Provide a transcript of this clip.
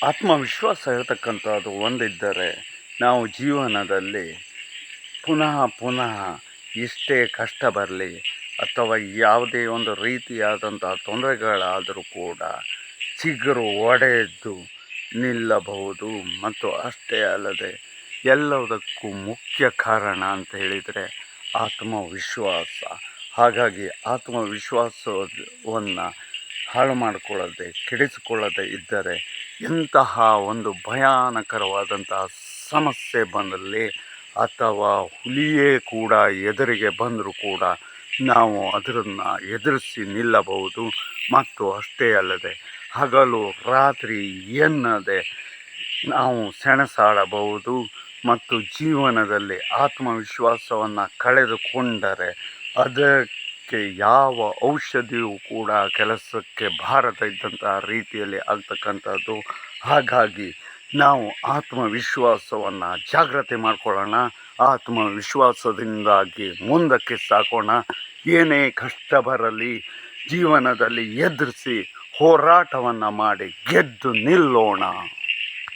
ಆತ್ಮವಿಶ್ವಾಸ ಇರತಕ್ಕಂಥದ್ದು ಒಂದಿದ್ದರೆ ನಾವು ಜೀವನದಲ್ಲಿ ಪುನಃ ಪುನಃ ಎಷ್ಟೇ ಕಷ್ಟ ಬರಲಿ ಅಥವಾ ಯಾವುದೇ ಒಂದು ರೀತಿಯಾದಂಥ ತೊಂದರೆಗಳಾದರೂ ಕೂಡ ಚಿಗುರು ಒಡೆದು ನಿಲ್ಲಬಹುದು. ಮತ್ತು ಅಷ್ಟೇ ಅಲ್ಲದೆ ಎಲ್ಲದಕ್ಕೂ ಮುಖ್ಯ ಕಾರಣ ಅಂತ ಹೇಳಿದರೆ ಆತ್ಮವಿಶ್ವಾಸ. ಹಾಗಾಗಿ ಆತ್ಮವಿಶ್ವಾಸವನ್ನು ಹಾಳು ಮಾಡಿಕೊಳ್ಳದೆ ಕೆಡಿಸಿಕೊಳ್ಳದೆ ಇದ್ದರೆ ಇಂತಹ ಒಂದು ಭಯಾನಕರವಾದಂತಹ ಸಮಸ್ಯೆ ಬಂದಲ್ಲಿ ಅಥವಾ ಹುಲಿಯೇ ಕೂಡ ಎದುರಿಗೆ ಬಂದರೂ ಕೂಡ ನಾವು ಅದನ್ನು ಎದುರಿಸಿ ನಿಲ್ಲಬಹುದು. ಮತ್ತು ಅಷ್ಟೇ ಅಲ್ಲದೆ ಹಗಲು ರಾತ್ರಿ ಎನ್ನದೆ ನಾವು ಸೆಣಸಾಡಬಹುದು. ಮತ್ತು ಜೀವನದಲ್ಲಿ ಆತ್ಮವಿಶ್ವಾಸವನ್ನು ಕಳೆದುಕೊಂಡರೆ ಅದಕ್ಕೆ ಯಾವ ಔಷಧಿಯೂ ಕೂಡ ಕೆಲಸಕ್ಕೆ ಬಾರದೇ ಇದ್ದಂತಹ ರೀತಿಯಲ್ಲಿ ಆಗ್ತಕ್ಕಂಥದ್ದು. ಹಾಗಾಗಿ ನಾವು ಆತ್ಮವಿಶ್ವಾಸವನ್ನು ಜಾಗ್ರತೆ ಮಾಡಿಕೊಳ್ಳೋಣ. ಆತ್ಮವಿಶ್ವಾಸದಿಂದಾಗಿ ಮುಂದಕ್ಕೆ ಸಾಗೋಣ. ಏನೇ ಕಷ್ಟ ಬರಲಿ ಜೀವನದಲ್ಲಿ ಎದುರಿಸಿ ಹೋರಾಟವನ್ನು ಮಾಡಿ ಗೆದ್ದು ನಿಲ್ಲೋಣ.